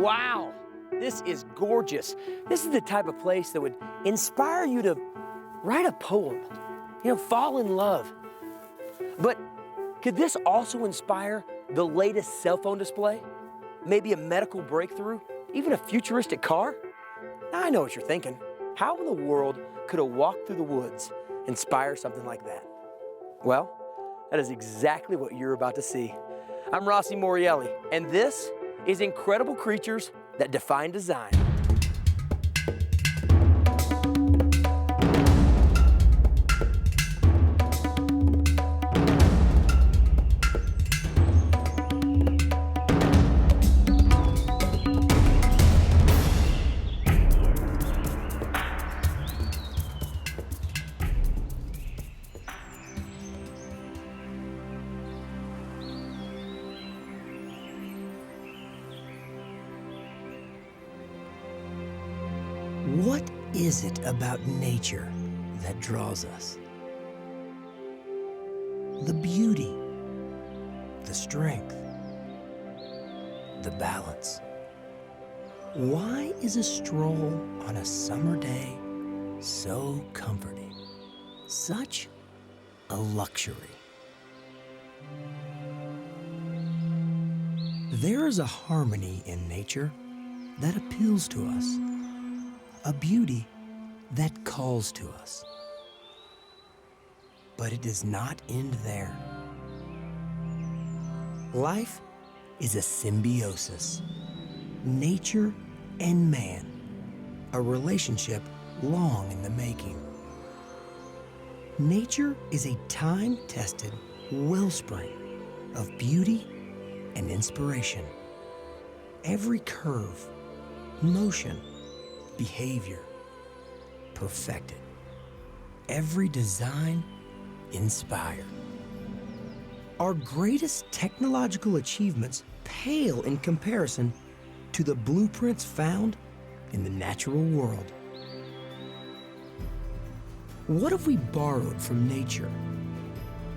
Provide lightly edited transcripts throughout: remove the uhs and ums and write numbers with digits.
Wow, this is gorgeous. This is the type of place that would inspire you to write a poem, fall in love. But could this also inspire the latest cell phone display? Maybe a medical breakthrough? Even a futuristic car? Now, I know what you're thinking. How in the world could a walk through the woods inspire something like that? Well, that is exactly what you're about to see. I'm Rossi Morreale, and this is Incredible Creatures That Define Design. What is it about nature that draws us? The beauty, the strength, the balance. Why is a stroll on a summer day so comforting? Such a luxury. There is a harmony in nature that appeals to us. A beauty that calls to us. But it does not end there. Life is a symbiosis. Nature and man, a relationship long in the making. Nature is a time-tested wellspring of beauty and inspiration. Every curve, motion, behavior, perfected. Every design, inspired. Our greatest technological achievements pale in comparison to the blueprints found in the natural world. What have we borrowed from nature?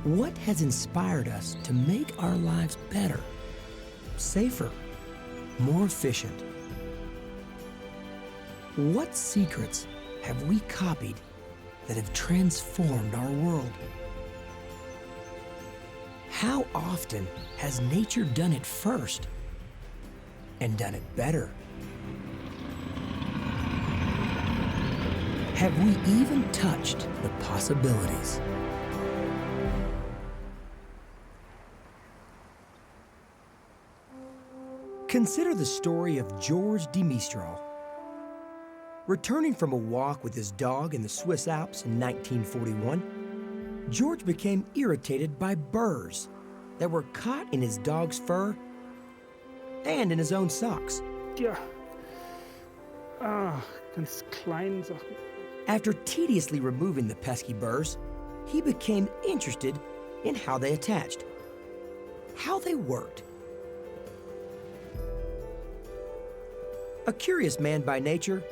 What has inspired us to make our lives better, safer, more efficient? What secrets have we copied that have transformed our world? How often has nature done it first and done it better? Have we even touched the possibilities? Consider the story of George de Mestral. Returning from a walk with his dog in the Swiss Alps in 1941, George became irritated by burrs that were caught in his dog's fur and in his own socks. Ja, ganz kleine Sachen. After tediously removing the pesky burrs, he became interested in how they attached, how they worked. A curious man by nature,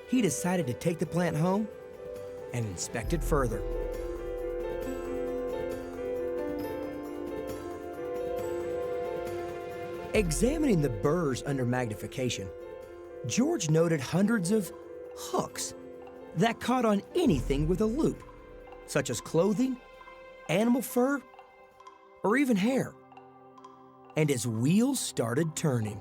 he decided to take the plant home and inspect it further. Examining the burrs under magnification, George noted hundreds of hooks that caught on anything with a loop, such as clothing, animal fur, or even hair. And his wheels started turning.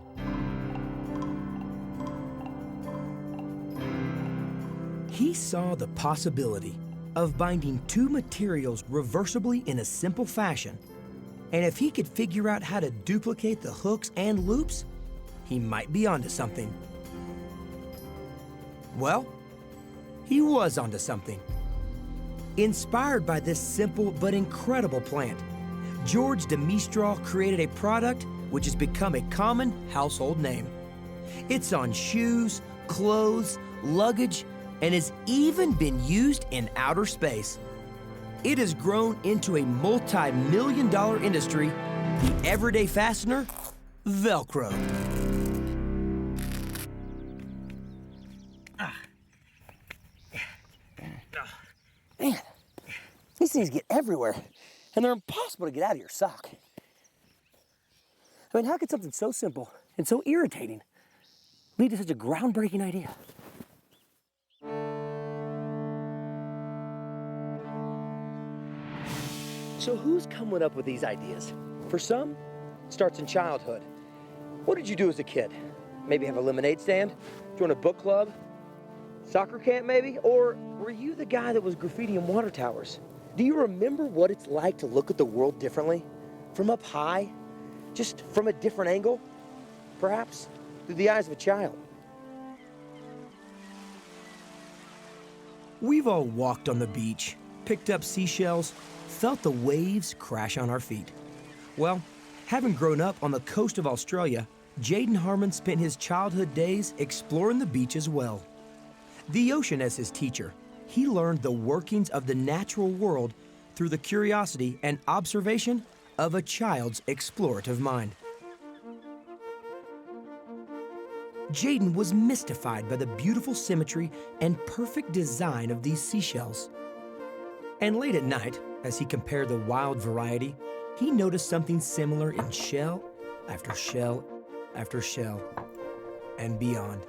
He saw the possibility of binding two materials reversibly in a simple fashion, and if he could figure out how to duplicate the hooks and loops, he might be onto something. Well, he was onto something. Inspired by this simple but incredible plant, George de Mestral created a product which has become a common household name. It's on shoes, clothes, luggage, and has even been used in outer space. It has grown into a multi-million-dollar industry, the everyday fastener, Velcro. Man, these things get everywhere, and they're impossible to get out of your sock. I mean, how could something so simple and so irritating lead to such a groundbreaking idea? So who's coming up with these ideas? For some, it starts in childhood. What did you do as a kid? Maybe have a lemonade stand? Join a book club? Soccer camp maybe? Or were you the guy that was graffitiing water towers? Do you remember what it's like to look at the world differently? From up high? Just from a different angle? Perhaps through the eyes of a child. We've all walked on the beach, picked up seashells, felt the waves crash on our feet. Well, having grown up on the coast of Australia, Jaden Harmon spent his childhood days exploring the beach as well. The ocean as his teacher, he learned the workings of the natural world through the curiosity and observation of a child's explorative mind. Jaden was mystified by the beautiful symmetry and perfect design of these seashells. And late at night, as he compared the wild variety, he noticed something similar in shell after shell after shell and beyond.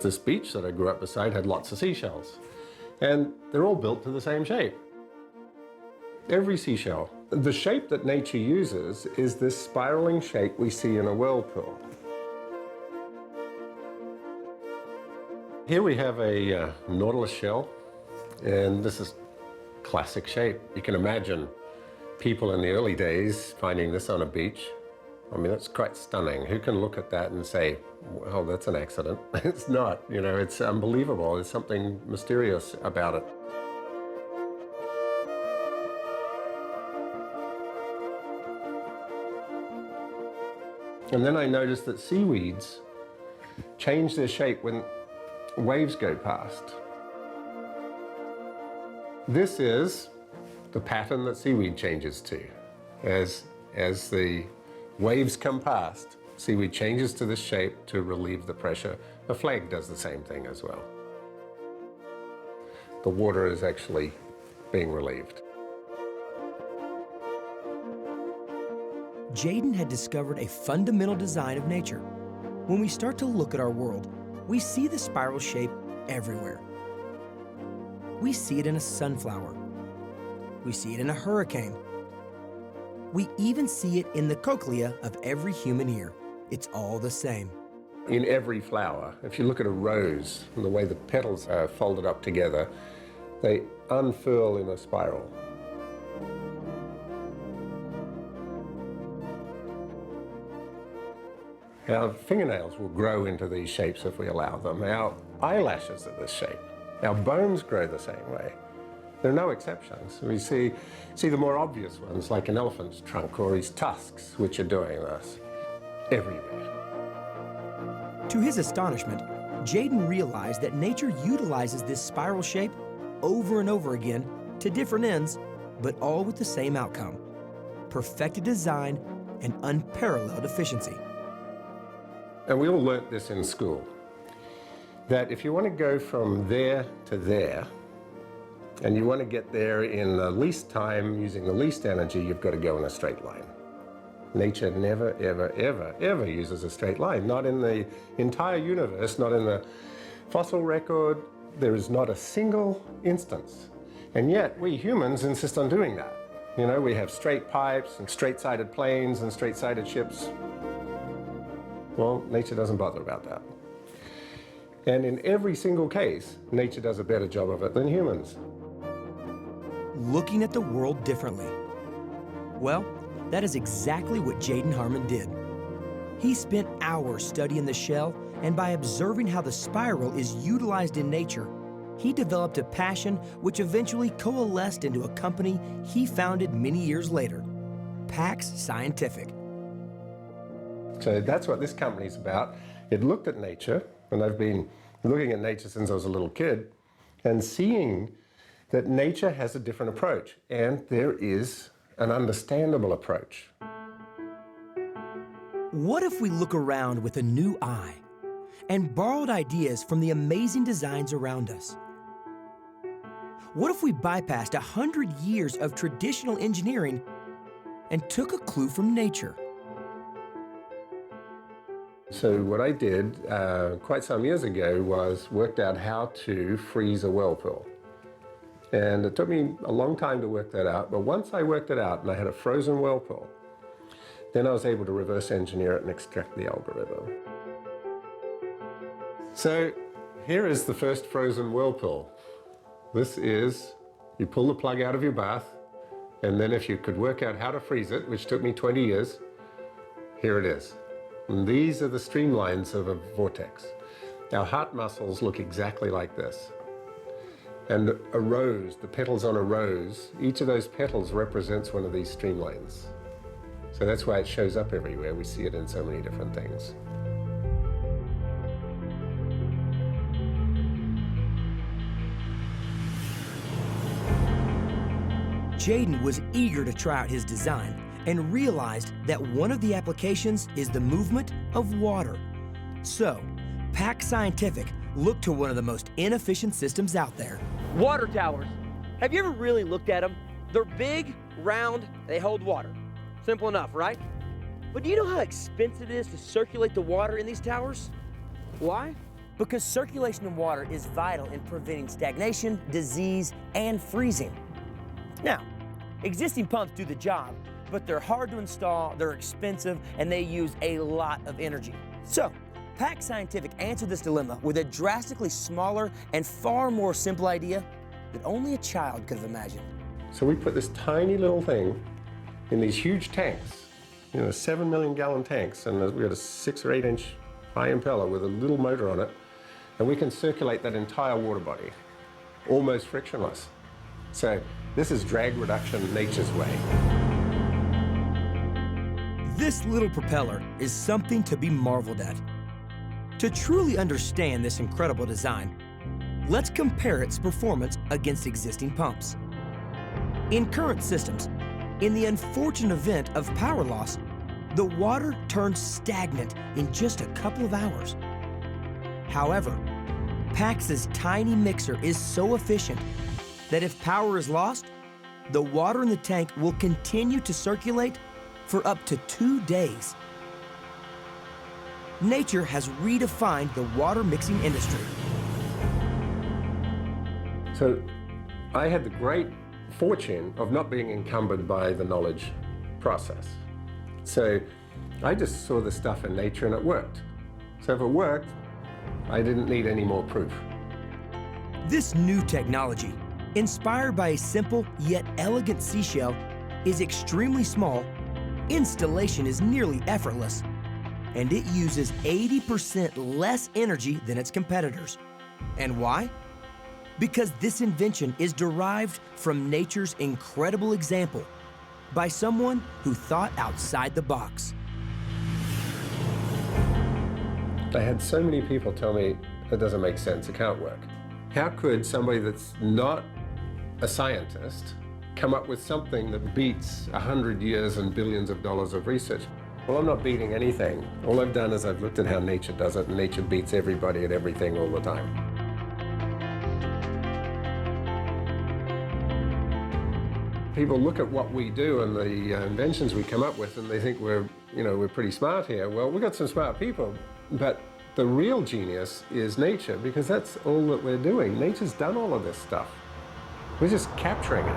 This beach that I grew up beside had lots of seashells, and they're all built to the same shape. Every seashell. The shape that nature uses is this spiraling shape we see in a whirlpool. Here we have a nautilus shell, and this is classic shape. You can imagine people in the early days finding this on a beach. I mean, that's quite stunning. Who can look at that and say, well, that's an accident? It's not, you know, it's unbelievable. There's something mysterious about it. And then I noticed that seaweeds change their shape when waves go past. This is the pattern that seaweed changes to. As the waves come past, seaweed changes to this shape to relieve the pressure. A flag does the same thing as well. The water is actually being relieved. Jaden had discovered a fundamental design of nature. When we start to look at our world, we see the spiral shape everywhere. We see it in a sunflower. We see it in a hurricane. We even see it in the cochlea of every human ear. It's all the same. In every flower, if you look at a rose, and the way the petals are folded up together, they unfurl in a spiral. Our fingernails will grow into these shapes if we allow them. Our eyelashes are this shape. Our bones grow the same way. There are no exceptions. We see the more obvious ones, like an elephant's trunk or his tusks, which are doing this everywhere. To his astonishment, Jaden realized that nature utilizes this spiral shape over and over again to different ends, but all with the same outcome: perfected design and unparalleled efficiency. And we all learnt this in school, that if you want to go from there to there, and you want to get there in the least time, using the least energy, you've got to go in a straight line. Nature never, ever, ever, ever uses a straight line. Not in the entire universe, not in the fossil record. There is not a single instance. And yet, we humans insist on doing that. You know, we have straight pipes and straight-sided planes and straight-sided ships. Well, nature doesn't bother about that. And in every single case, nature does a better job of it than humans. Looking at the world differently. Well, that is exactly what Jaden Harmon did. He spent hours studying the shell, and by observing how the spiral is utilized in nature, he developed a passion which eventually coalesced into a company he founded many years later, Pax Scientific. So that's what this company's about. It looked at nature, and I've been looking at nature since I was a little kid, and seeing that nature has a different approach, and there is an understandable approach. What if we look around with a new eye and borrowed ideas from the amazing designs around us? What if we bypassed 100 years of traditional engineering and took a clue from nature? So what I did quite some years ago was worked out how to freeze a whirlpool. And it took me a long time to work that out, but once I worked it out and I had a frozen whirlpool, then I was able to reverse engineer it and extract the algorithm. So here is the first frozen whirlpool. This is, you pull the plug out of your bath, and then if you could work out how to freeze it, which took me 20 years, here it is. And these are the streamlines of a vortex. Our heart muscles look exactly like this. And a rose, the petals on a rose, each of those petals represents one of these streamlines. So that's why it shows up everywhere. We see it in so many different things. Jayden was eager to try out his design and realized that one of the applications is the movement of water. So, Pack Scientific looked to one of the most inefficient systems out there. Water towers. Have you ever really looked at them? They're big, round, they hold water. Simple enough, right? But do you know how expensive it is to circulate the water in these towers? Why? Because circulation of water is vital in preventing stagnation, disease, and freezing. Now, existing pumps do the job, but they're hard to install, they're expensive, and they use a lot of energy. So, Pack Scientific answered this dilemma with a drastically smaller and far more simple idea that only a child could have imagined. So we put this tiny little thing in these huge tanks, 7 million gallon tanks, and we got a 6 or 8 inch high impeller with a little motor on it, and we can circulate that entire water body, almost frictionless. So this is drag reduction nature's way. This little propeller is something to be marveled at. To truly understand this incredible design, let's compare its performance against existing pumps. In current systems, in the unfortunate event of power loss, the water turns stagnant in just a couple of hours. However, Pax's tiny mixer is so efficient that if power is lost, the water in the tank will continue to circulate for up to 2 days. Nature has redefined the water mixing industry. So I had the great fortune of not being encumbered by the knowledge process. So I just saw the stuff in nature and it worked. So if it worked, I didn't need any more proof. This new technology, inspired by a simple yet elegant seashell, is extremely small, installation is nearly effortless, and it uses 80% less energy than its competitors. And why? Because this invention is derived from nature's incredible example by someone who thought outside the box. I had so many people tell me it doesn't make sense, it can't work. How could somebody that's not a scientist come up with something that beats 100 years and billions of dollars of research? Well, I'm not beating anything. All I've done is I've looked at how nature does it, and nature beats everybody at everything all the time. People look at what we do and the inventions we come up with, and they think we're pretty smart here. Well, we've got some smart people, but the real genius is nature, because that's all that we're doing. Nature's done all of this stuff. We're just capturing it.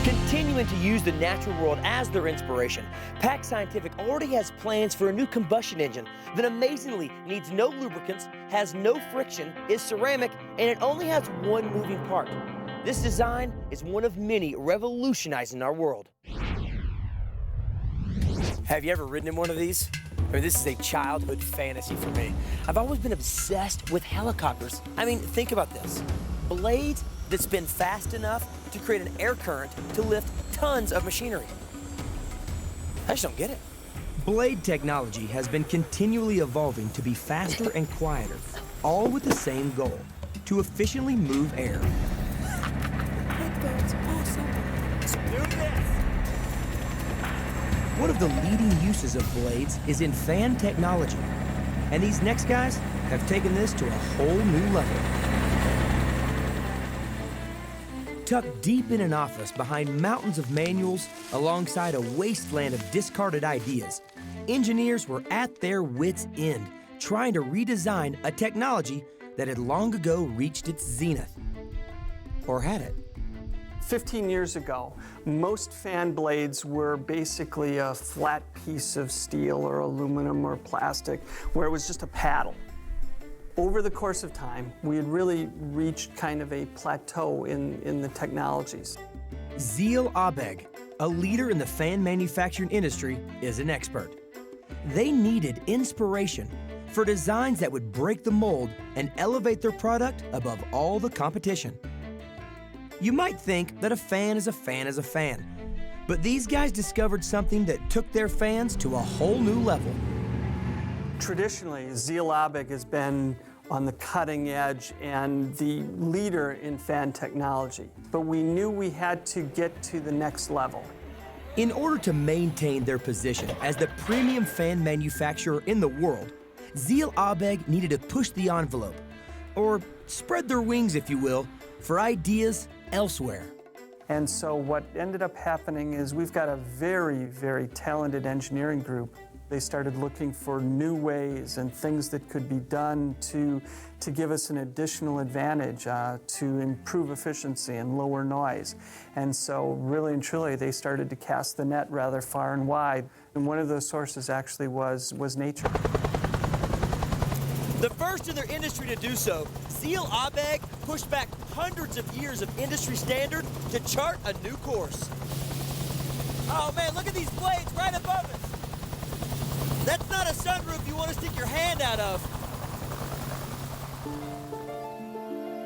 Continuing to use the natural world as their inspiration, Pack Scientific already has plans for a new combustion engine that amazingly needs no lubricants, has no friction, is ceramic, and it only has one moving part. This design is one of many revolutionizing our world. Have you ever ridden in one of these? I mean, this is a childhood fantasy for me. I've always been obsessed with helicopters. I mean, think about this. Blades that spin fast enough to create an air current to lift tons of machinery. I just don't get it. Blade technology has been continually evolving to be faster and quieter, all with the same goal, to efficiently move air. That's awesome. Let's do this. One of the leading uses of blades is in fan technology, and these next guys have taken this to a whole new level. Tucked deep in an office behind mountains of manuals alongside a wasteland of discarded ideas engineers were at their wits' end trying to redesign a technology that had long ago reached its zenith. Or had it? 15 years ago, most fan blades were basically a flat piece of steel or aluminum or plastic where it was just a paddle. Over the course of time, we had really reached kind of a plateau in the technologies. Zeal Abeg, a leader in the fan manufacturing industry, is an expert. They needed inspiration for designs that would break the mold and elevate their product above all the competition. You might think that a fan is a fan is a fan, but these guys discovered something that took their fans to a whole new level. Traditionally, Zeal Abeg has been on the cutting edge and the leader in fan technology, but we knew we had to get to the next level. In order to maintain their position as the premium fan manufacturer in the world, Zeal Abeg needed to push the envelope, or spread their wings, if you will, for ideas elsewhere. And so what ended up happening is we've got a very, very talented engineering group. They started looking for new ways and things that could be done to give us an additional advantage, to improve efficiency and lower noise. And so really and truly, they started to cast the net rather far and wide. And one of those sources actually was nature. The first in their industry to do so, Zeal Abeg pushed back hundreds of years of industry standard to chart a new course. Oh man, look at these blades right above us. That's not a sunroof you want to stick your hand out of.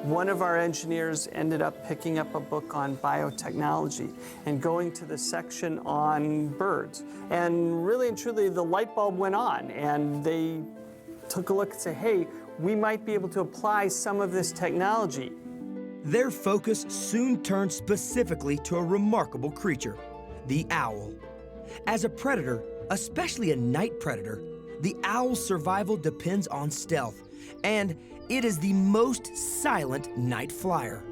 One of our engineers ended up picking up a book on biotechnology and going to the section on birds. And really and truly, the light bulb went on, and they took a look and said, hey, we might be able to apply some of this technology. Their focus soon turned specifically to a remarkable creature, the owl. As a predator, especially a night predator, the owl's survival depends on stealth, and it is the most silent night flyer.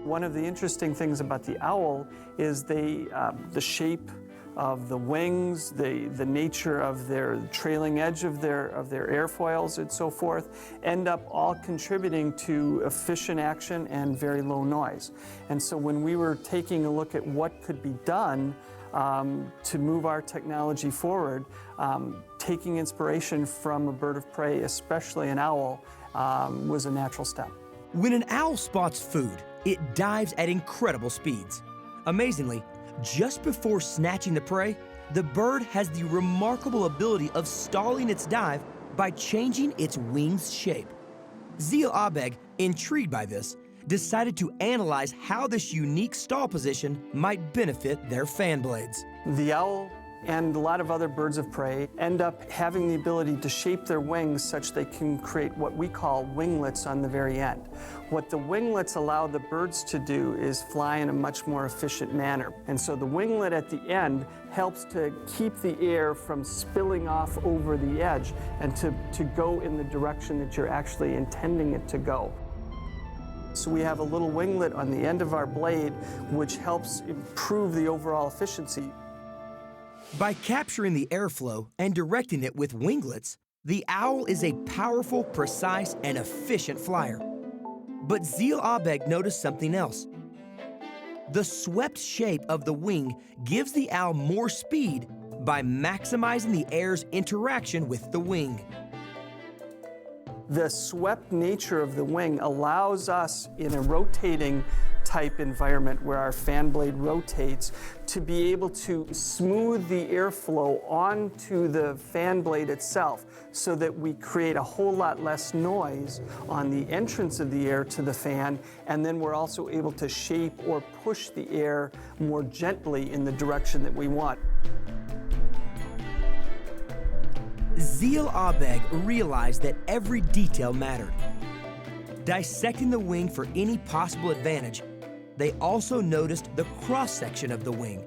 One of the interesting things about the owl is the shape of the wings, the nature of their trailing edge of their airfoils and so forth, end up all contributing to efficient action and very low noise. And so when we were taking a look at what could be done to move our technology forward, taking inspiration from a bird of prey, especially an owl, was a natural step. When an owl spots food, it dives at incredible speeds. Amazingly, just before snatching the prey, the bird has the remarkable ability of stalling its dive by changing its wing's shape. Zeal Abeg, intrigued by this, decided to analyze how this unique stall position might benefit their fan blades. The owl and a lot of other birds of prey end up having the ability to shape their wings such they can create what we call winglets on the very end. What the winglets allow the birds to do is fly in a much more efficient manner. And so the winglet at the end helps to keep the air from spilling off over the edge and to go in the direction that you're actually intending it to go. So we have a little winglet on the end of our blade which helps improve the overall efficiency. By capturing the airflow and directing it with winglets, the owl is a powerful, precise, and efficient flyer. But Zeal Abeg noticed something else. The swept shape of the wing gives the owl more speed by maximizing the air's interaction with the wing. The swept nature of the wing allows us, in a rotating type environment where our fan blade rotates, to be able to smooth the airflow onto the fan blade itself so that we create a whole lot less noise on the entrance of the air to the fan, and then we're also able to shape or push the air more gently in the direction that we want. Zeal Abeg realized that every detail mattered. Dissecting the wing for any possible advantage, they also noticed the cross-section of the wing.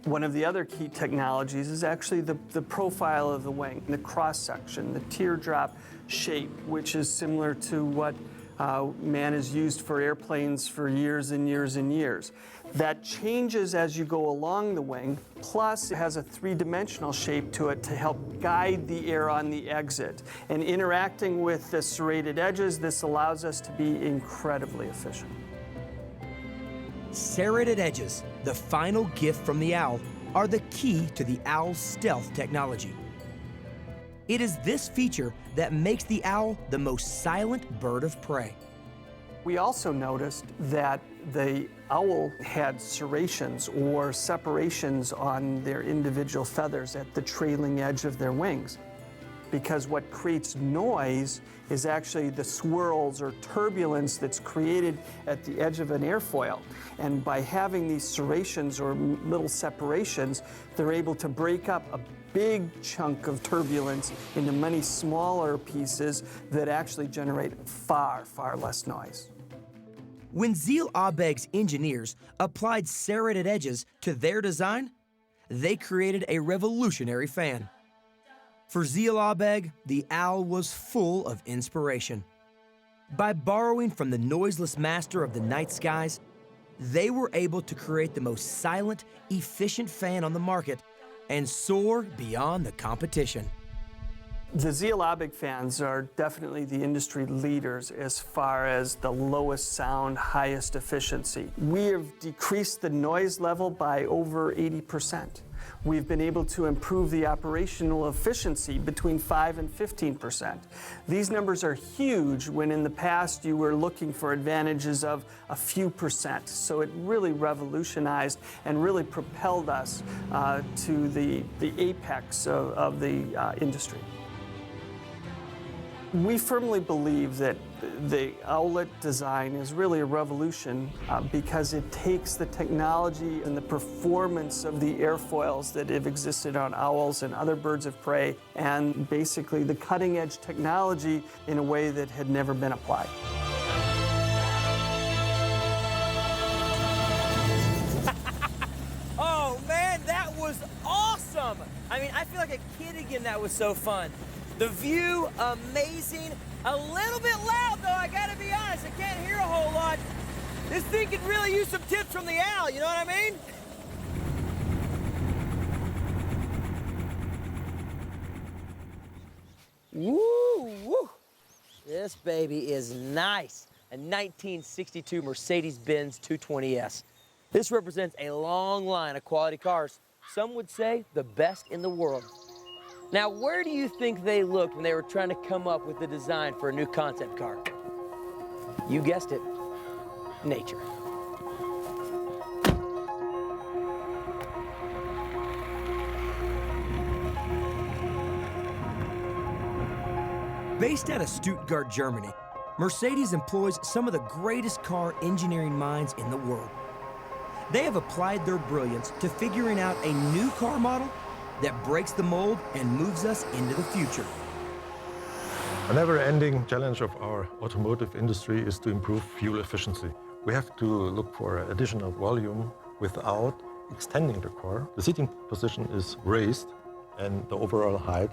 One of the other key technologies is actually the profile of the wing, the cross-section, the teardrop shape, which is similar to what man has used for airplanes for years and years and years. That changes as you go along the wing, plus it has a three-dimensional shape to it to help guide the air on the exit. And interacting with the serrated edges, this allows us to be incredibly efficient. Serrated edges, the final gift from the owl, are the key to the owl's stealth technology. It is this feature that makes the owl the most silent bird of prey. We also noticed that the owl had serrations or separations on their individual feathers at the trailing edge of their wings, because what creates noise is actually the swirls or turbulence that's created at the edge of an airfoil. And by having these serrations or little separations, they're able to break up a big chunk of turbulence into many smaller pieces that actually generate far, far less noise. When Zeel Abeg's engineers applied serrated edges to their design, they created a revolutionary fan. For Zeel Abeg, the owl was full of inspiration. By borrowing from the noiseless master of the night skies, they were able to create the most silent, efficient fan on the market and soar beyond the competition. The Zeel Abeg fans are definitely the industry leaders as far as the lowest sound, highest efficiency. We have decreased the noise level by over 80%. We've been able to improve the operational efficiency between 5 and 15%. These numbers are huge when in the past you were looking for advantages of a few percent. So it really revolutionized and really propelled us to the apex of the industry. We firmly believe that the owlet design is really a revolution because it takes the technology and the performance of the airfoils that have existed on owls and other birds of prey and basically the cutting edge technology in a way that had never been applied. Oh man, that was awesome! I mean, I feel like a kid again. That was so fun. The view, amazing. A little bit loud though, I gotta be honest. I can't hear a whole lot. This thing could really use some tips from the owl, you know what I mean? Woo, woo. This baby is nice. A 1962 Mercedes-Benz 220S. This represents a long line of quality cars. Some would say the best in the world. Now, where do you think they looked when they were trying to come up with the design for a new concept car? You guessed it, nature. Based out of Stuttgart, Germany, Mercedes employs some of the greatest car engineering minds in the world. They have applied their brilliance to figuring out a new car model that breaks the mold and moves us into the future. A never-ending challenge of our automotive industry is to improve fuel efficiency. We have to look for additional volume without extending the car. The seating position is raised and the overall height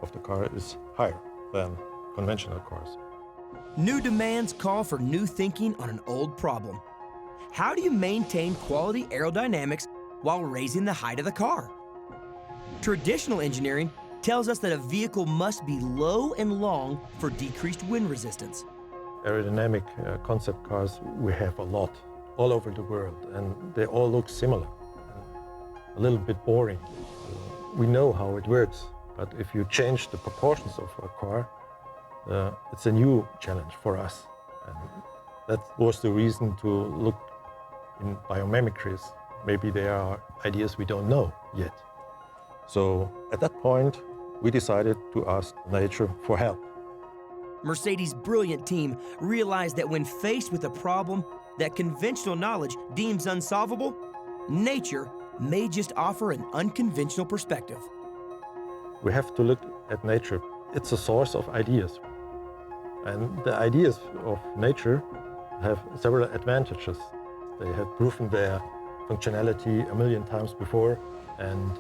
of the car is higher than conventional cars. New demands call for new thinking on an old problem. How do you maintain quality aerodynamics while raising the height of the car? Traditional engineering tells us that a vehicle must be low and long for decreased wind resistance. Aerodynamic concept cars we have a lot all over the world, and they all look similar, a little bit boring. We know how it works, but if you change the proportions of a car, it's a new challenge for us. And that was the reason to look in biomimicries. Maybe there are ideas we don't know yet. So at that point, we decided to ask nature for help. Mercedes' brilliant team realized that when faced with a problem that conventional knowledge deems unsolvable, nature may just offer an unconventional perspective. We have to look at nature. It's a source of ideas. And the ideas of nature have several advantages. They have proven their functionality a million times before, and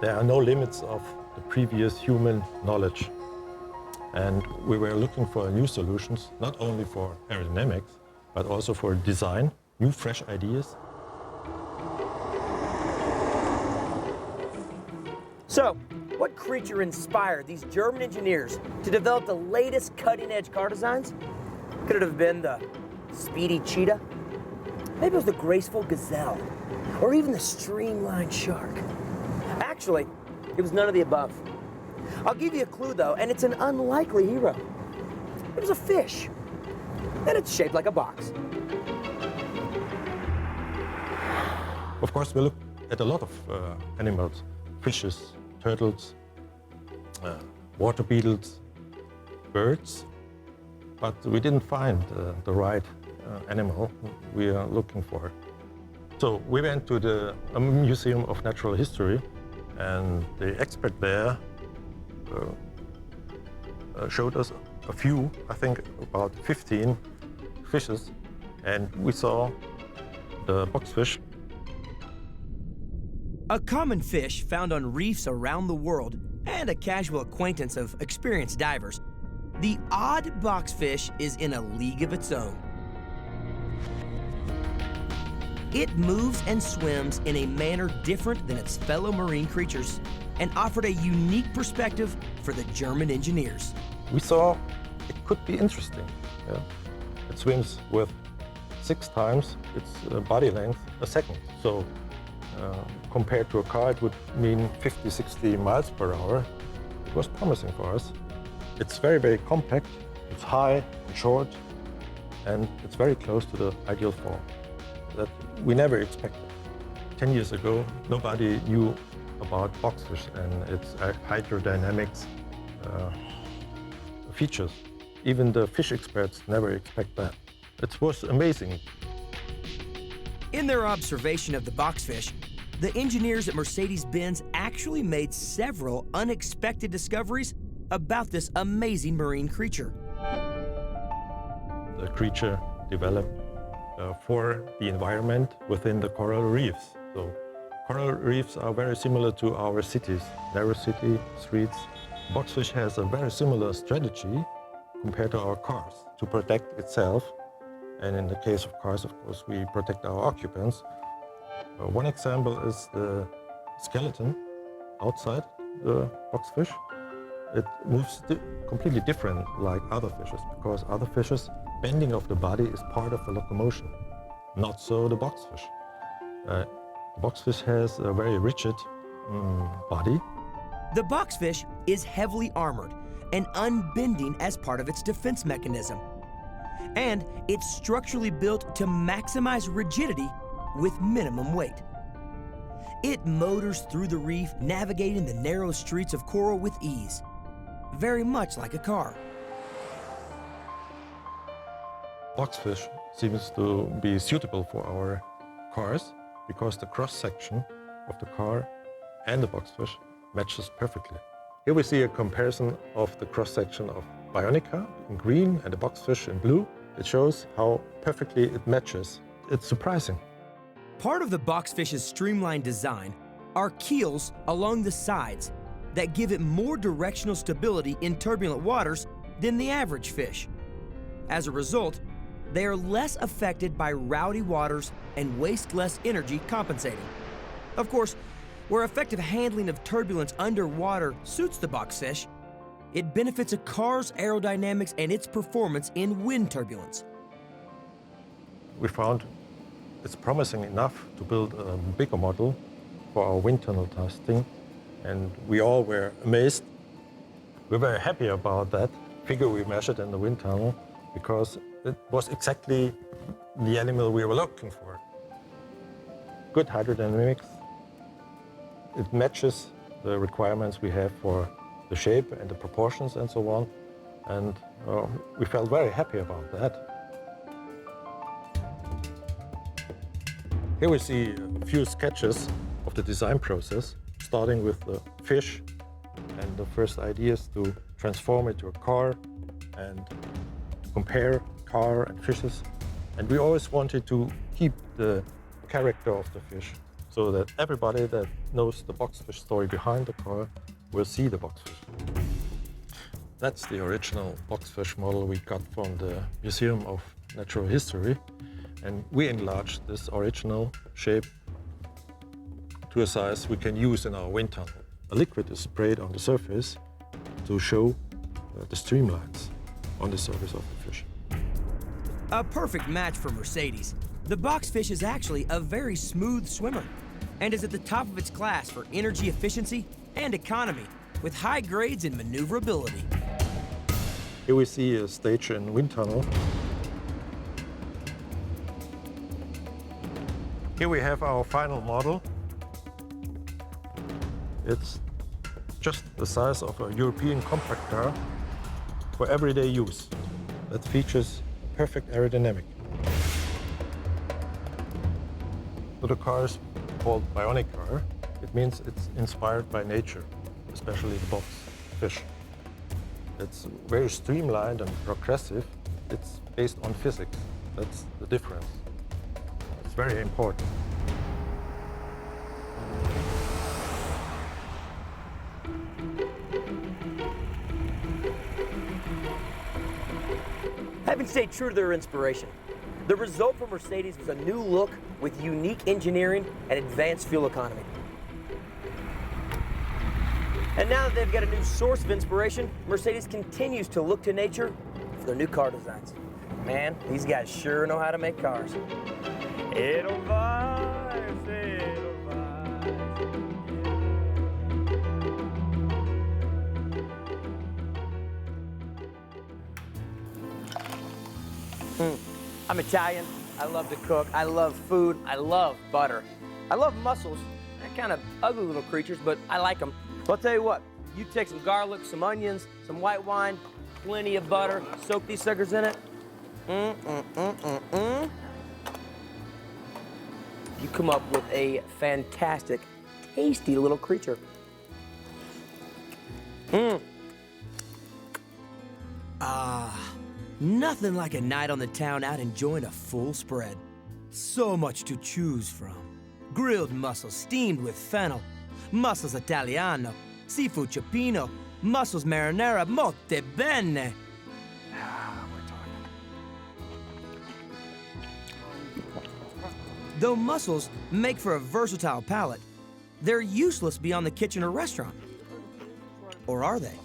there are no limits of the previous human knowledge. And we were looking for new solutions, not only for aerodynamics, but also for design, new fresh ideas. So, what creature inspired these German engineers to develop the latest cutting-edge car designs? Could it have been the speedy cheetah? Maybe it was the graceful gazelle, or even the streamlined shark. Actually, it was none of the above. I'll give you a clue though, and it's an unlikely hero. It was a fish, and it's shaped like a box. Of course, we look at a lot of animals, fishes, turtles, water beetles, birds, but we didn't find the right animal we are looking for. So we went to the Museum of Natural History, and the expert there showed us a few, I think about 15 fishes, and we saw the boxfish. A common fish found on reefs around the world and a casual acquaintance of experienced divers, the odd boxfish is in a league of its own. It moves and swims in a manner different than its fellow marine creatures and offered a unique perspective for the German engineers. We saw it could be interesting. Yeah. It swims with 6 times its body length a second. So compared to a car, it would mean 50, 60 miles per hour. It was promising for us. It's very, very compact. It's high and short, and it's very close to the ideal form that we never expected. 10 years ago, nobody knew about boxfish and its hydrodynamics features. Even the fish experts never expect that. It was amazing. In their observation of the boxfish, the engineers at Mercedes-Benz actually made several unexpected discoveries about this amazing marine creature. The creature developed for the environment within the coral reefs. So coral reefs are very similar to our cities, narrow city streets. Boxfish has a very similar strategy compared to our cars to protect itself. And in the case of cars, of course, we protect our occupants. One example is the skeleton outside the boxfish. It moves completely different like other fishes, because other fishes, bending of the body is part of the locomotion. Not so the boxfish. The boxfish has a very rigid body. The boxfish is heavily armored and unbending as part of its defense mechanism. And it's structurally built to maximize rigidity with minimum weight. It motors through the reef, navigating the narrow streets of coral with ease, very much like a car. Boxfish seems to be suitable for our cars because the cross-section of the car and the boxfish matches perfectly. Here we see a comparison of the cross-section of Bionica in green and the boxfish in blue. It shows how perfectly it matches. It's surprising. Part of the boxfish's streamlined design are keels along the sides that give it more directional stability in turbulent waters than the average fish. As a result, they are less affected by rowdy waters and waste less energy compensating. Of course, where effective handling of turbulence underwater suits the boxfish, it benefits a car's aerodynamics and its performance in wind turbulence. We found it's promising enough to build a bigger model for our wind tunnel testing, and we all were amazed. We're very happy about that figure we measured in the wind tunnel because it was exactly the animal we were looking for. Good hydrodynamics. It matches the requirements we have for the shape and the proportions and so on. And we felt very happy about that. Here we see a few sketches of the design process, starting with the fish and the first ideas to transform it to a car and compare car and fishes. And we always wanted to keep the character of the fish so that everybody that knows the boxfish story behind the car will see the boxfish. That's the original boxfish model we got from the Museum of Natural History. And we enlarged this original shape to a size we can use in our wind tunnel. A liquid is sprayed on the surface to show the streamlines on the surface of the fish. A perfect match for Mercedes. The boxfish is actually a very smooth swimmer and is at the top of its class for energy efficiency and economy, with high grades in maneuverability. Here we see a stage in wind tunnel. Here we have our final model. It's just the size of a European compact car for everyday use. That features perfect aerodynamic. So the car is called bionic car. It means it's inspired by nature, especially the box fish. It's very streamlined and progressive. It's based on physics. That's the difference. It's very important. Having stayed true to their inspiration, the result for Mercedes was a new look with unique engineering and advanced fuel economy. And now that they've got a new source of inspiration, Mercedes continues to look to nature for their new car designs. Man, these guys sure know how to make cars. Edelweiss, Edelweiss. I'm Italian. I love to cook. I love food. I love butter. I love mussels. They're kind of ugly little creatures, but I like them. Well, I'll tell you what. You take some garlic, some onions, some white wine, plenty of butter, soak these suckers in it. You come up with a fantastic, tasty little creature. Nothing like a night on the town out enjoying a full spread. So much to choose from. Grilled mussels steamed with fennel, mussels italiano, seafood cioppino, mussels marinara, molto bene. Though mussels make for a versatile palate, they're useless beyond the kitchen or restaurant. Or are they?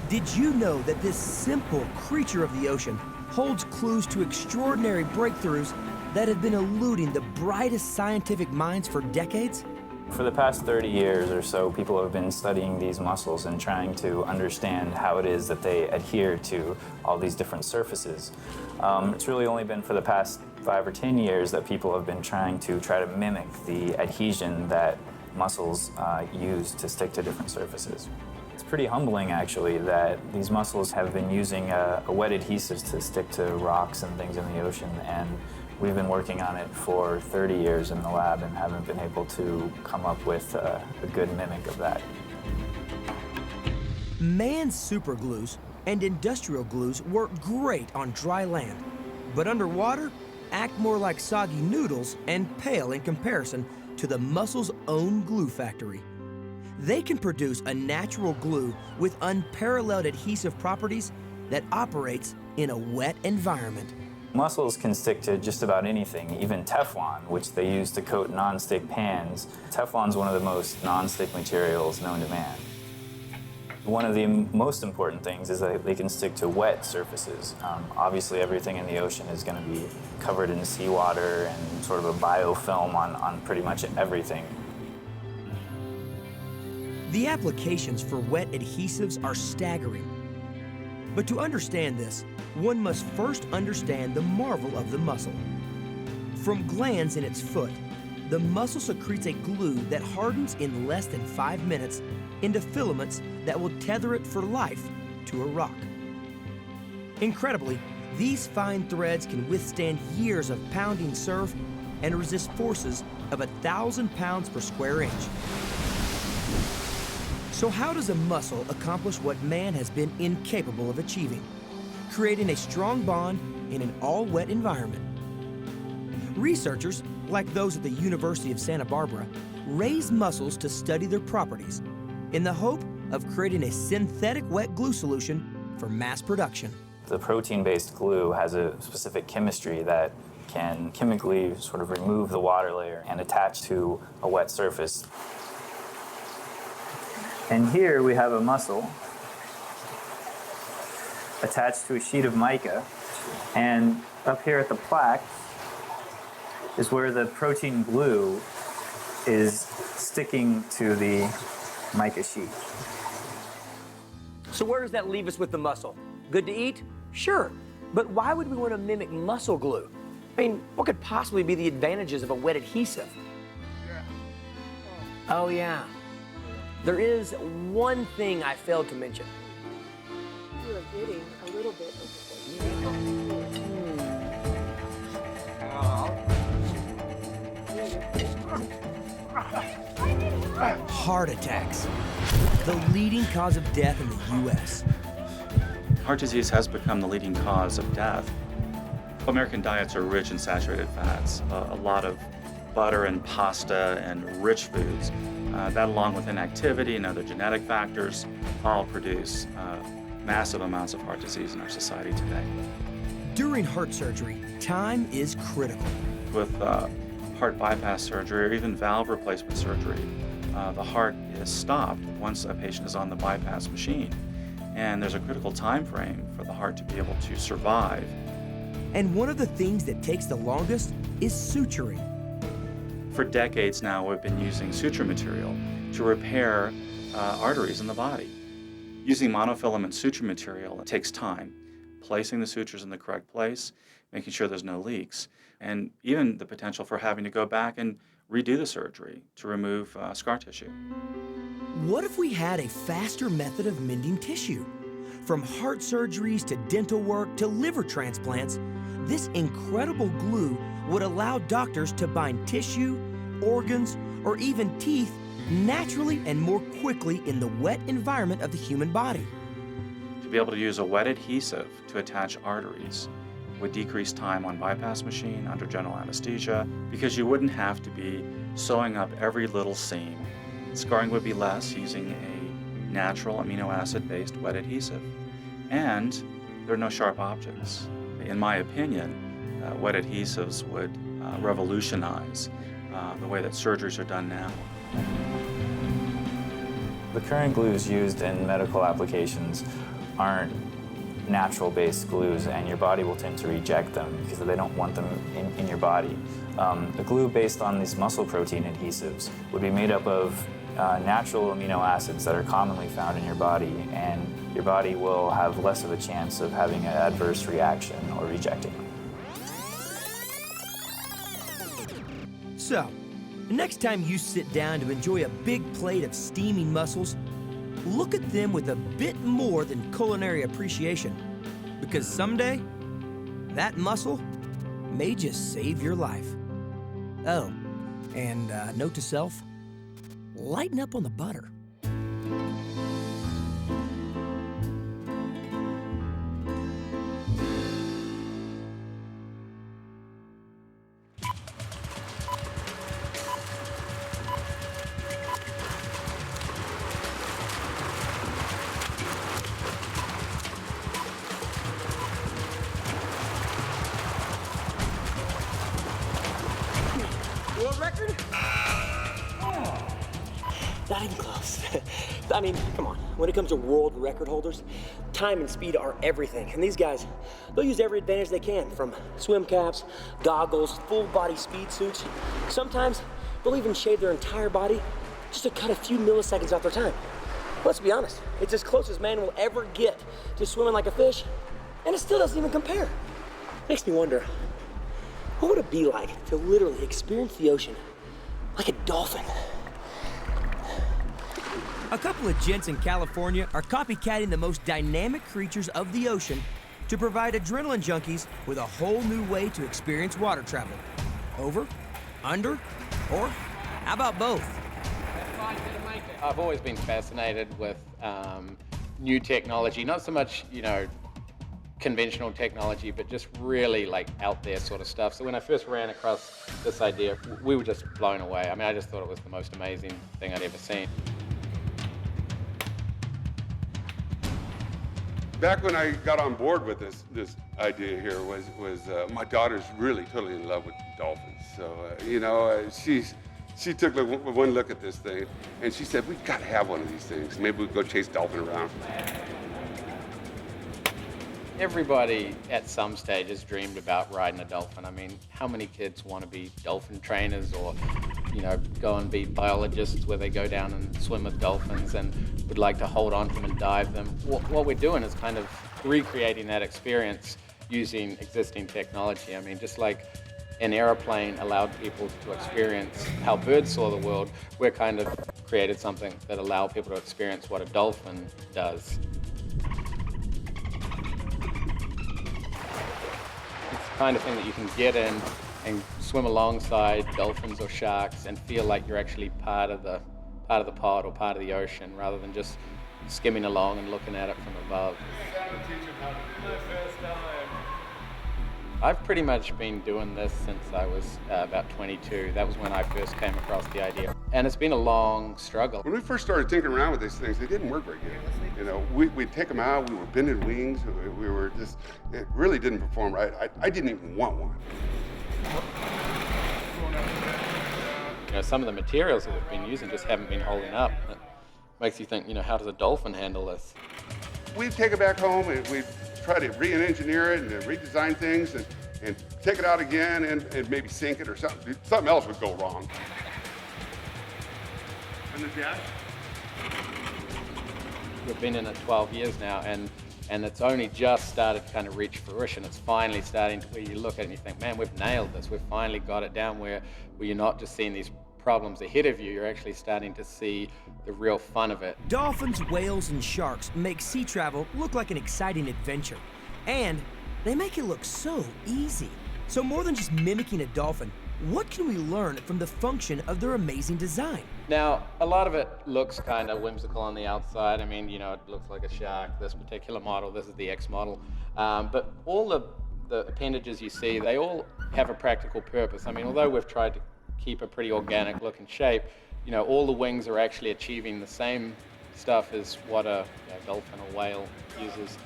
Did you know that this simple creature of the ocean holds clues to extraordinary breakthroughs that have been eluding the brightest scientific minds for decades? For the past 30 years or so, people have been studying these mussels and trying to understand how it is that they adhere to all these different surfaces. It's really only been for the past 5 or 10 years that people have been trying to mimic the adhesion that mussels use to stick to different surfaces. It's pretty humbling, actually, that these mussels have been using a wet adhesive to stick to rocks and things in the ocean, and we've been working on it for 30 years in the lab and haven't been able to come up with a good mimic of that. Man's superglues and industrial glues work great on dry land, but underwater act more like soggy noodles and pale in comparison to the mussel's own glue factory. They can produce a natural glue with unparalleled adhesive properties that operates in a wet environment. Mussels can stick to just about anything, even Teflon, which they use to coat non-stick pans. Teflon's one of the most non-stick materials known to man. One of the most important things is that they can stick to wet surfaces. Obviously, everything in the ocean is going to be covered in seawater and sort of a biofilm on pretty much everything. The applications for wet adhesives are staggering. But to understand this, one must first understand the marvel of the mussel. From glands in its foot, the mussel secretes a glue that hardens in less than 5 minutes into filaments that will tether it for life to a rock. Incredibly, these fine threads can withstand years of pounding surf and resist forces of 1,000 pounds per square inch. So how does a mussel accomplish what man has been incapable of achieving? Creating a strong bond in an all-wet environment. Researchers, like those at the University of Santa Barbara, raise mussels to study their properties in the hope of creating a synthetic wet glue solution for mass production. The protein-based glue has a specific chemistry that can chemically sort of remove the water layer and attach to a wet surface. And here we have a muscle attached to a sheet of mica, and up here at the plaque is where the protein glue is sticking to the mica sheet. So where does that leave us with the muscle? Good to eat? Sure. But why would we want to mimic muscle glue? I mean, what could possibly be the advantages of a wet adhesive? Oh, yeah. There is one thing I failed to mention. You are getting a little bit of Heart attacks, the leading cause of death in the U.S. Heart disease has become the leading cause of death. American diets are rich in saturated fats, a lot of butter and pasta and rich foods. That, along with inactivity and other genetic factors, all produce massive amounts of heart disease in our society today. During heart surgery, time is critical. With heart bypass surgery or even valve replacement surgery, the heart is stopped once a patient is on the bypass machine. And there's a critical time frame for the heart to be able to survive. And one of the things that takes the longest is suturing. For decades now, we've been using suture material to repair arteries in the body. Using monofilament suture material takes time, placing the sutures in the correct place, making sure there's no leaks, and even the potential for having to go back and redo the surgery to remove scar tissue. What if we had a faster method of mending tissue? From heart surgeries to dental work to liver transplants, this incredible glue would allow doctors to bind tissue, organs, or even teeth naturally and more quickly in the wet environment of the human body. To be able to use a wet adhesive to attach arteries would decrease time on bypass machine under general anesthesia because you wouldn't have to be sewing up every little seam. Scarring would be less using a natural amino acid-based wet adhesive. And there are no sharp objects. In my opinion, wet adhesives would revolutionize the way that surgeries are done now. The current glues used in medical applications aren't natural-based glues, and your body will tend to reject them because they don't want them in your body. A glue based on these muscle protein adhesives would be made up of natural amino acids that are commonly found in your body, and your body will have less of a chance of having an adverse reaction or rejecting them. So, the next time you sit down to enjoy a big plate of steaming mussels, look at them with a bit more than culinary appreciation, because someday, that mussel may just save your life. Oh, and note to self, lighten up on the butter. World record? Oh, not even close. I mean, come on. When it comes to world record holders, time and speed are everything. And these guys, they'll use every advantage they can, from swim caps, goggles, full body speed suits. Sometimes they'll even shave their entire body just to cut a few milliseconds off their time. Let's be honest, it's as close as man will ever get to swimming like a fish, and it still doesn't even compare. Makes me wonder, what would it be like to literally experience the ocean like a dolphin? A couple of gents in California are copycatting the most dynamic creatures of the ocean to provide adrenaline junkies with a whole new way to experience water travel. Over, under, or how about both? I've always been fascinated with new technology, not so much, conventional technology, but just really like out there sort of stuff. So when I first ran across this idea, we were just blown away. I mean, I just thought it was the most amazing thing I'd ever seen. Back when I got on board with this idea here was my daughter's really totally in love with dolphins. So she took one look at this thing and she said, we've got to have one of these things. Maybe we could go chase dolphin around. Everybody at some stage has dreamed about riding a dolphin. I mean, how many kids want to be dolphin trainers or, go and be biologists where they go down and swim with dolphins and would like to hold on to them and dive them? What we're doing is kind of recreating that experience using existing technology. I mean, just like an airplane allowed people to experience how birds saw the world, we're kind of created something that allowed people to experience what a dolphin does. It's the kind of thing that you can get in and swim alongside dolphins or sharks and feel like you're actually part of the pod or part of the ocean rather than just skimming along and looking at it from above. I've pretty much been doing this since I was about 22. That was when I first came across the idea. And it's been a long struggle. When we first started tinkering around with these things, they didn't work very good. We'd take them out, we were bending wings, we were just, it really didn't perform right. I didn't even want one. Some of the materials that we've been using just haven't been holding up. It makes you think, how does a dolphin handle this? We'd take it back home and we'd try to re-engineer it and redesign things and take it out again and maybe sink it or something. Something else would go wrong. And the dash? We've been in it 12 years now and it's only just started to kind of reach fruition. It's finally starting to where you look at it and you think, man, we've nailed this. We've finally got it down where you're not just seeing these problems ahead of you, you're actually starting to see the real fun of it. Dolphins, whales, and sharks make sea travel look like an exciting adventure. And they make it look so easy. So more than just mimicking a dolphin, what can we learn from the function of their amazing design? Now, a lot of it looks kind of whimsical on the outside. I mean, it looks like a shark, this particular model, this is the X model. But all the appendages you see, they all have a practical purpose. I mean, although we've tried to keep a pretty organic looking shape, all the wings are actually achieving the same stuff as what a dolphin or whale uses.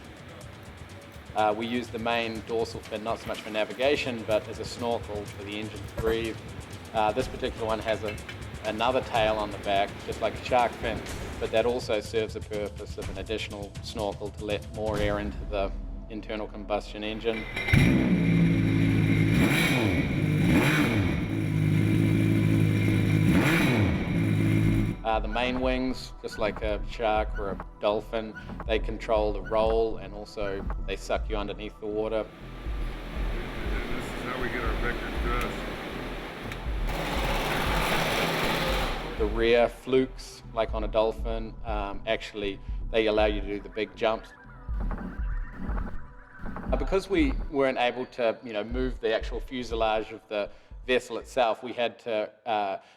We use the main dorsal fin not so much for navigation, but as a snorkel for the engine to breathe. This particular one has another tail on the back, just like a shark fin, but that also serves the purpose of an additional snorkel to let more air into the internal combustion engine. The main wings, just like a shark or a dolphin, they control the roll and also they suck you underneath the water. This is how we get our vector thrust. The rear flukes, like on a dolphin, actually they allow you to do the big jumps. Because we weren't able to, move the actual fuselage of the vessel itself, we had to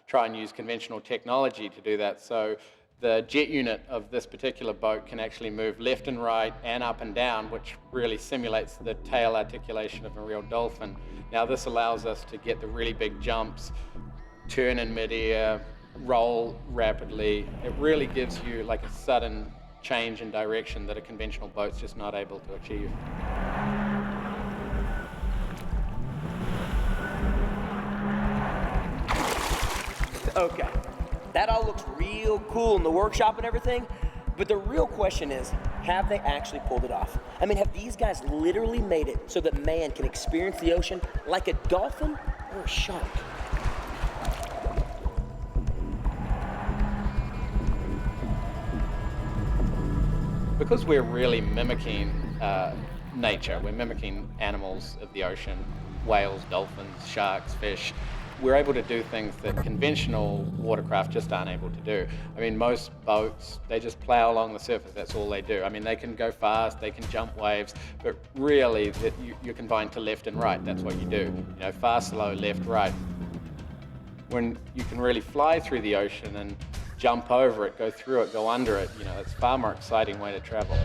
try and use conventional technology to do that. So the jet unit of this particular boat can actually move left and right and up and down, which really simulates the tail articulation of a real dolphin. Now this allows us to get the really big jumps, turn in midair, roll rapidly. It really gives you like a sudden change in direction that a conventional boat's just not able to achieve. Okay, that all looks real cool in the workshop and everything, but the real question is, have they actually pulled it off? I mean, have these guys literally made it so that man can experience the ocean like a dolphin or a shark? Because we're really mimicking nature, we're mimicking animals of the ocean, whales, dolphins, sharks, fish, we're able to do things that conventional watercraft just aren't able to do. I mean, most boats, they just plow along the surface, that's all they do. I mean, they can go fast, they can jump waves, but really you're confined to left and right, that's what you do. Fast, slow, left, right. When you can really fly through the ocean and jump over it, go through it, go under it, it's a far more exciting way to travel.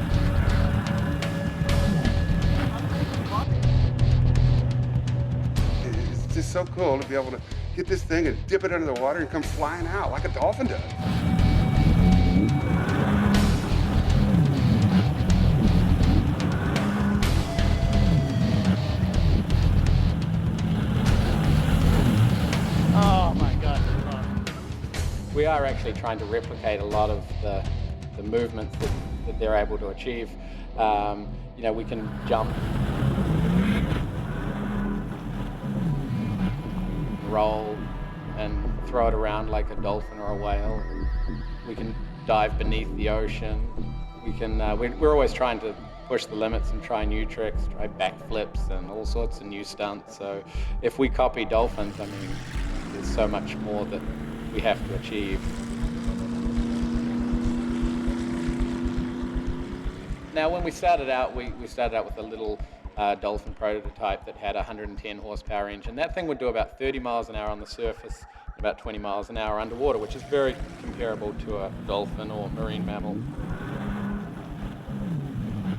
It's just so cool to be able to get this thing and dip it under the water and come flying out like a dolphin does. are actually trying to replicate a lot of the movements that they're able to achieve. You know, we can jump, roll, and throw it around like a dolphin or a whale. We can dive beneath the ocean. We can, we're always trying to push the limits and try new tricks, try backflips and all sorts of new stunts. So if we copy dolphins, I mean, there's so much more that we have to achieve. Now, when we started out, we started out with a little dolphin prototype that had a 110 horsepower engine. That thing would do about 30 miles an hour on the surface, and about 20 miles an hour underwater, which is very comparable to a dolphin or marine mammal.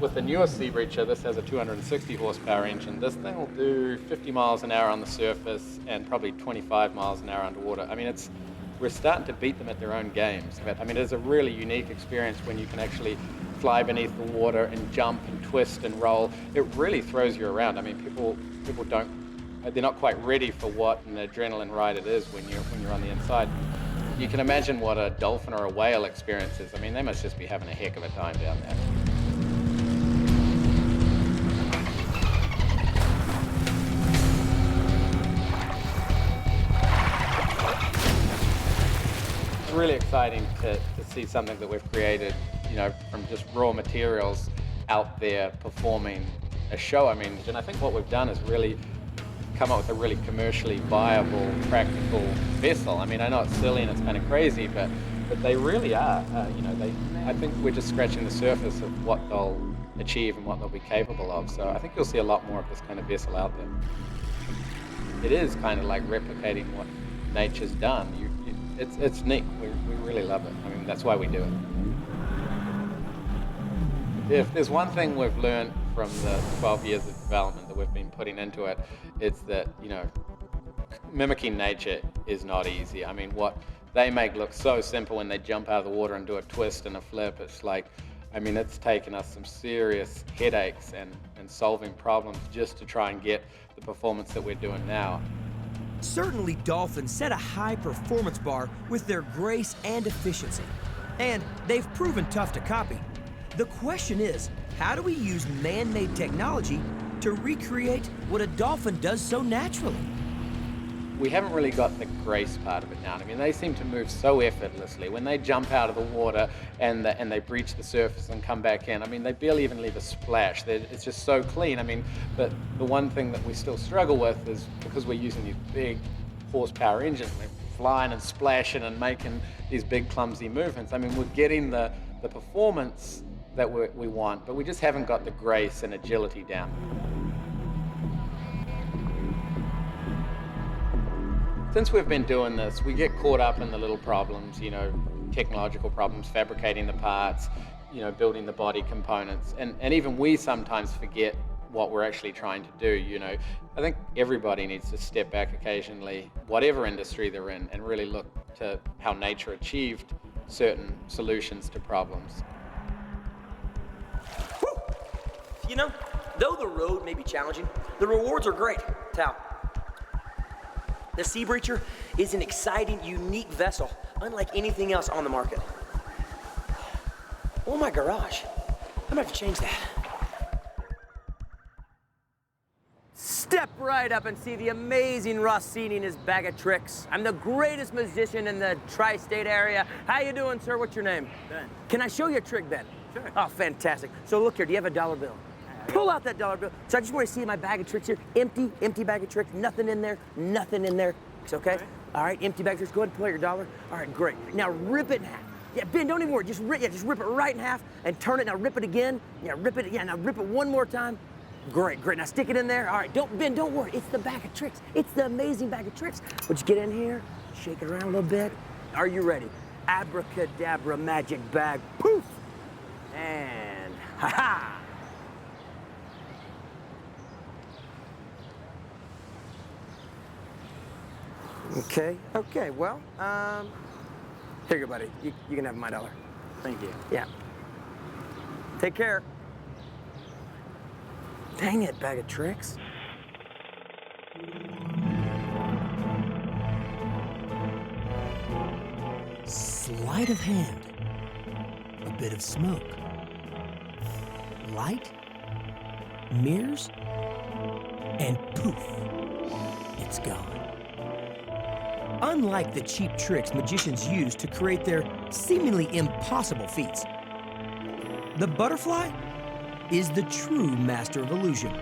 With the newest sea breacher, this has a 260 horsepower engine. This thing will do 50 miles an hour on the surface and probably 25 miles an hour underwater. I mean, we're starting to beat them at their own games. But I mean, it's a really unique experience when you can actually fly beneath the water and jump and twist and roll. It really throws you around. I mean, people they're not quite ready for what an adrenaline ride it is when you're on the inside. You can imagine what a dolphin or a whale experience is. I mean, they must just be having a heck of a time down there. Really exciting to see something that we've created, you know, from just raw materials out there performing a show. I mean, and I think what we've done is really come up with a really commercially viable, practical vessel. I mean, I know it's silly and it's kind of crazy, but they really are. You know, I think we're just scratching the surface of what they'll achieve and what they'll be capable of. So I think you'll see a lot more of this kind of vessel out there. It is kind of like replicating what nature's done. It's neat. We really love it. I mean, that's why we do it. If there's one thing we've learned from the 12 years of development that we've been putting into it, it's that, you know, mimicking nature is not easy. I mean, what they make look so simple when they jump out of the water and do a twist and a flip, it's like, I mean, it's taken us some serious headaches and solving problems just to try and get the performance that we're doing now. Certainly, dolphins set a high performance bar with their grace and efficiency. And they've proven tough to copy. The question is, how do we use man-made technology to recreate what a dolphin does so naturally? We haven't really got the grace part of it down. I mean, they seem to move so effortlessly. When they jump out of the water and they breach the surface and come back in, I mean, they barely even leave a splash. It's just so clean. I mean, but the one thing that we still struggle with is because we're using these big horsepower engines, we're flying and splashing and making these big clumsy movements. I mean, we're getting the performance that we want, but we just haven't got the grace and agility down. Since we've been doing this, we get caught up in the little problems, you know, technological problems, fabricating the parts, you know, building the body components. And even we sometimes forget what we're actually trying to do, you know. I think everybody needs to step back occasionally, whatever industry they're in, and really look to how nature achieved certain solutions to problems. Whew. You know, though the road may be challenging, the rewards are great. Tal. The Sea Breacher is an exciting, unique vessel, unlike anything else on the market. Oh, my garage. I'm gonna have to change that. Step right up and see the amazing Rossini and his bag of tricks. I'm the greatest musician in the tri-state area. How you doing, sir? What's your name? Ben. Can I show you a trick, Ben? Sure. Oh, fantastic. So look here, do you have a dollar bill? Pull out that dollar bill. So I just want to see my bag of tricks here. Empty bag of tricks. Nothing in there. It's okay? All right, empty bag of tricks. Go ahead and pull out your dollar. All right, great. Now rip it in half. Yeah, Ben, don't even worry. Just rip it right in half and turn it. Now rip it again. Yeah, rip it. Yeah, now rip it one more time. Great. Now stick it in there. All right, Ben, don't worry. It's the bag of tricks. It's the amazing bag of tricks. Would you get in here, shake it around a little bit? Are you ready? Abracadabra magic bag. Poof! And ha-ha! Okay, well, here you go, buddy. You can have my dollar. Thank you. Yeah. Take care. Dang it, bag of tricks. Sleight of hand, a bit of smoke, light, mirrors, and poof, it's gone. Unlike the cheap tricks magicians use to create their seemingly impossible feats, the butterfly is the true master of illusion.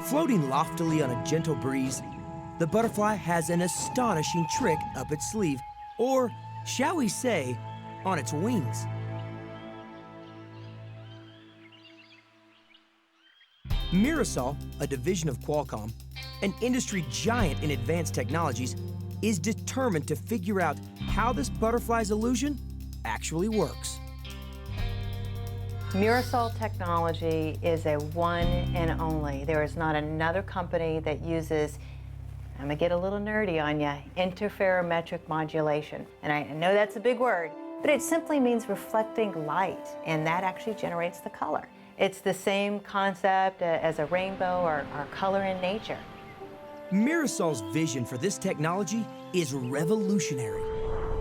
Floating loftily on a gentle breeze, the butterfly has an astonishing trick up its sleeve, or shall we say, on its wings. Mirasol, a division of Qualcomm, an industry giant in advanced technologies, is determined to figure out how this butterfly's illusion actually works. Mirasol technology is a one and only. There is not another company that uses, I'm gonna get a little nerdy on you, interferometric modulation. And I know that's a big word, but it simply means reflecting light, and that actually generates the color. It's the same concept as a rainbow or color in nature. Mirasol's vision for this technology is revolutionary.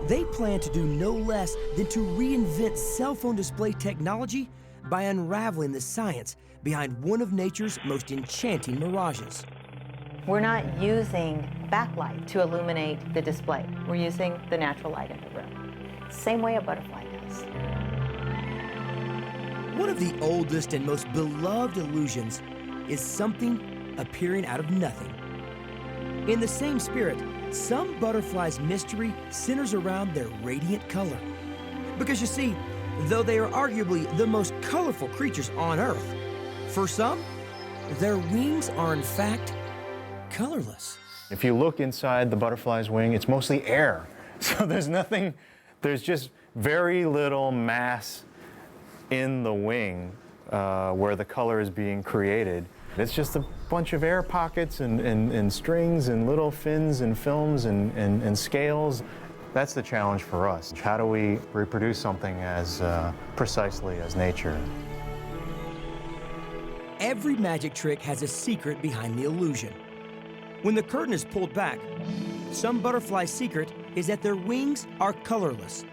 They plan to do no less than to reinvent cell phone display technology by unraveling the science behind one of nature's most enchanting mirages. We're not using backlight to illuminate the display. We're using the natural light in the room. Same way a butterfly does. One of the oldest and most beloved illusions is something appearing out of nothing. In the same spirit, some butterflies' mystery centers around their radiant color. Because you see, though they are arguably the most colorful creatures on Earth, for some, their wings are in fact colorless. If you look inside the butterfly's wing, it's mostly air. So there's just very little mass in the wing where the color is being created. It's just a bunch of air pockets and strings and little fins and films and scales. That's the challenge for us. How do we reproduce something as precisely as nature? Every magic trick has a secret behind the illusion. When the curtain is pulled back, some butterflies' secret is that their wings are colorless,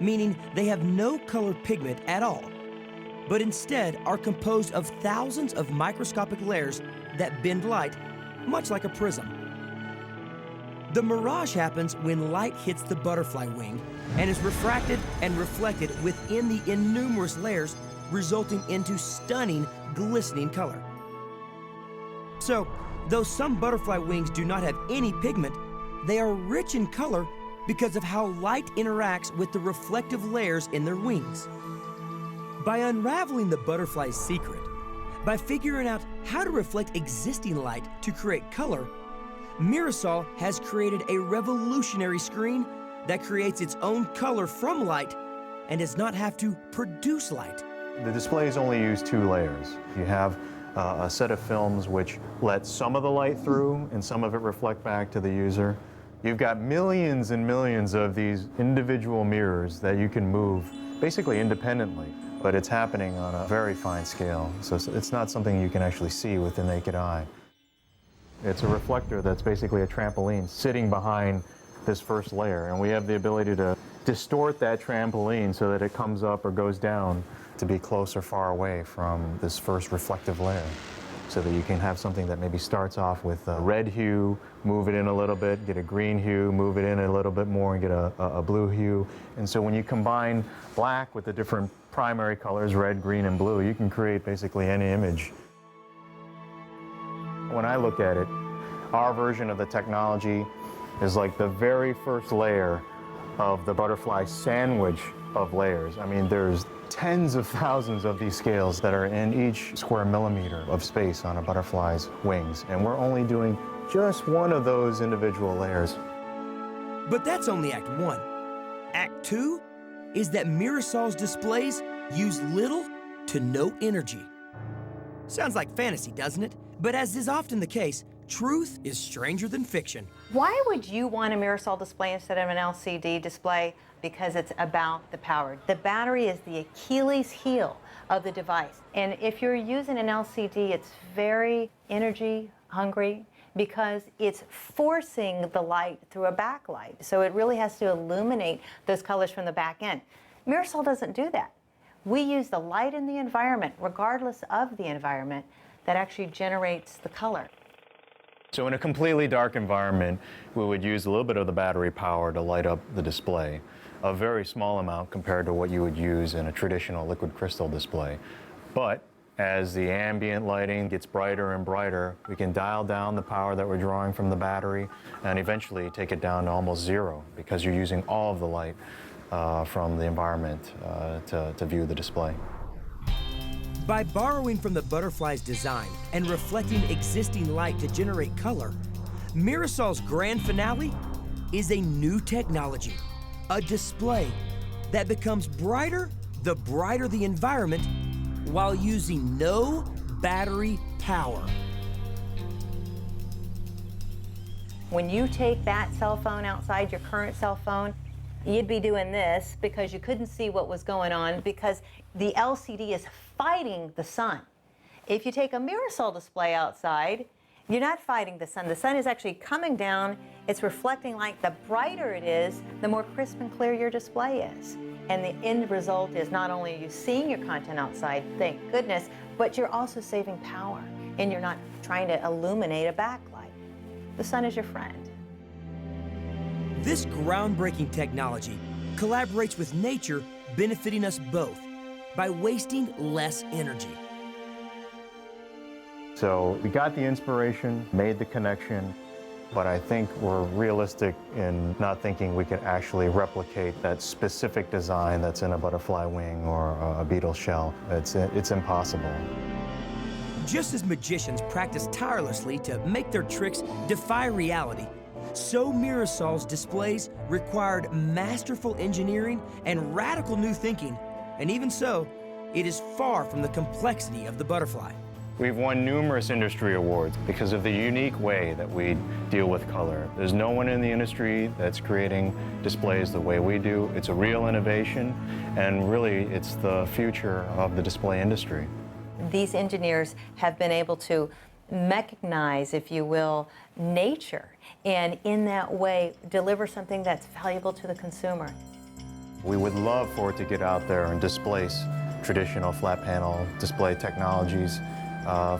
meaning they have no color pigment at all, but instead are composed of thousands of microscopic layers that bend light, much like a prism. The mirage happens when light hits the butterfly wing and is refracted and reflected within the innumerous layers, resulting into stunning, glistening color. So, though some butterfly wings do not have any pigment, they are rich in color because of how light interacts with the reflective layers in their wings. By unraveling the butterfly's secret, by figuring out how to reflect existing light to create color, Mirasol has created a revolutionary screen that creates its own color from light and does not have to produce light. The displays only use 2 layers. You have a set of films which let some of the light through and some of it reflect back to the user. You've got millions and millions of these individual mirrors that you can move basically independently, but it's happening on a very fine scale, so it's not something you can actually see with the naked eye. It's a reflector that's basically a trampoline sitting behind this first layer, and we have the ability to distort that trampoline so that it comes up or goes down to be close or far away from this first reflective layer, so that you can have something that maybe starts off with a red hue, move it in a little bit, get a green hue, move it in a little bit more and get a blue hue. And so when you combine black with the different primary colors, red, green, and blue, you can create basically any image. When I look at it, our version of the technology is like the very first layer of the butterfly sandwich of layers. I mean, there's tens of thousands of these scales that are in each square millimeter of space on a butterfly's wings, and we're only doing just one of those individual layers. But that's only Act 1. Act 2 is that Mirasol's displays use little to no energy. Sounds like fantasy, doesn't it? But as is often the case, truth is stranger than fiction. Why would you want a Mirasol display instead of an LCD display? Because it's about the power. The battery is the Achilles heel of the device. And if you're using an LCD, it's very energy hungry, because it's forcing the light through a backlight. So it really has to illuminate those colors from the back end. Mirasol doesn't do that. We use the light in the environment, regardless of the environment, that actually generates the color. So in a completely dark environment, we would use a little bit of the battery power to light up the display, a very small amount compared to what you would use in a traditional liquid crystal display. But as the ambient lighting gets brighter and brighter, we can dial down the power that we're drawing from the battery and eventually take it down to almost zero because you're using all of the light from the environment to view the display. By borrowing from the butterfly's design and reflecting existing light to generate color, Mirasol's grand finale is a new technology, a display that becomes brighter the brighter the environment while using no battery power. When you take that cell phone outside, your current cell phone, you'd be doing this because you couldn't see what was going on because the LCD is fighting the sun. If you take a Mirasol display outside, you're not fighting the sun. The sun is actually coming down, it's reflecting light. The brighter it is, the more crisp and clear your display is. And the end result is not only are you seeing your content outside, thank goodness, but you're also saving power and you're not trying to illuminate a backlight. The sun is your friend. This groundbreaking technology collaborates with nature, benefiting us both by wasting less energy. So we got the inspiration, made the connection, but I think we're realistic in not thinking we can actually replicate that specific design that's in a butterfly wing or a beetle shell. It's impossible. Just as magicians practice tirelessly to make their tricks defy reality, so Mirasol's displays required masterful engineering and radical new thinking, and even so, it is far from the complexity of the butterfly. We've won numerous industry awards because of the unique way that we deal with color. There's no one in the industry that's creating displays the way we do. It's a real innovation, and really it's the future of the display industry. These engineers have been able to mechanize, if you will, nature, and in that way deliver something that's valuable to the consumer. We would love for it to get out there and displace traditional flat panel display technologies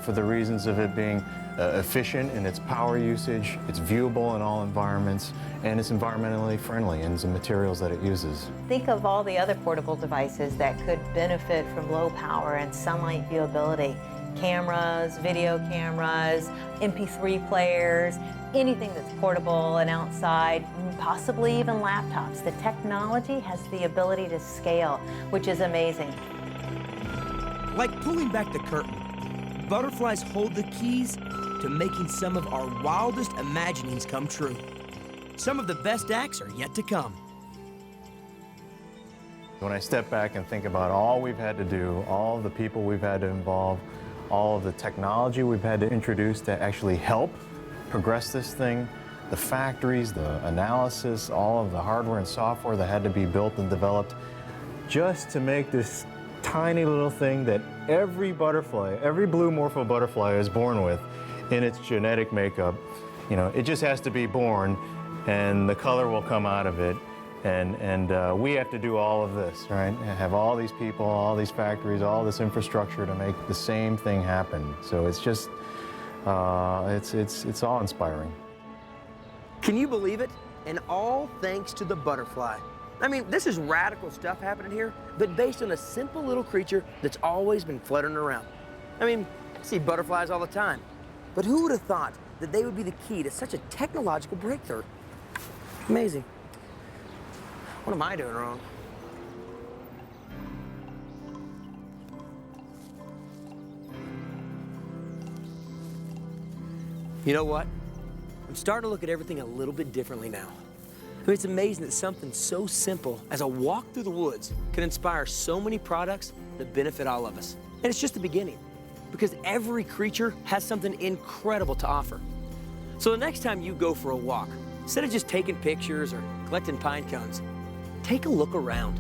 for the reasons of it being efficient in its power usage, it's viewable in all environments, and it's environmentally friendly in the materials that it uses. Think of all the other portable devices that could benefit from low power and sunlight viewability. Cameras, video cameras, MP3 players, anything that's portable and outside, possibly even laptops. The technology has the ability to scale, which is amazing. Like pulling back the curtain, butterflies hold the keys to making some of our wildest imaginings come true. Some of the best acts are yet to come. When I step back and think about all we've had to do, all of the people we've had to involve, all of the technology we've had to introduce to actually help progress this thing, the factories, the analysis, all of the hardware and software that had to be built and developed just to make this tiny little thing that every butterfly, every blue morpho butterfly is born with in its genetic makeup. You know, it just has to be born and the color will come out of it. And we have to do all of this, right? Have all these people, all these factories, all this infrastructure to make the same thing happen. So it's just, it's awe-inspiring. Can you believe it? And all thanks to the butterfly. I mean, this is radical stuff happening here, but based on a simple little creature that's always been fluttering around. I mean, I see butterflies all the time, but who would have thought that they would be the key to such a technological breakthrough? Amazing. What am I doing wrong? You know what? I'm starting to look at everything a little bit differently now. I mean, it's amazing that something so simple as a walk through the woods can inspire so many products that benefit all of us. And it's just the beginning, because every creature has something incredible to offer. So the next time you go for a walk, instead of just taking pictures or collecting pine cones, take a look around.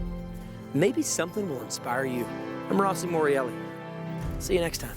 Maybe something will inspire you. I'm Rossi Morreale. See you next time.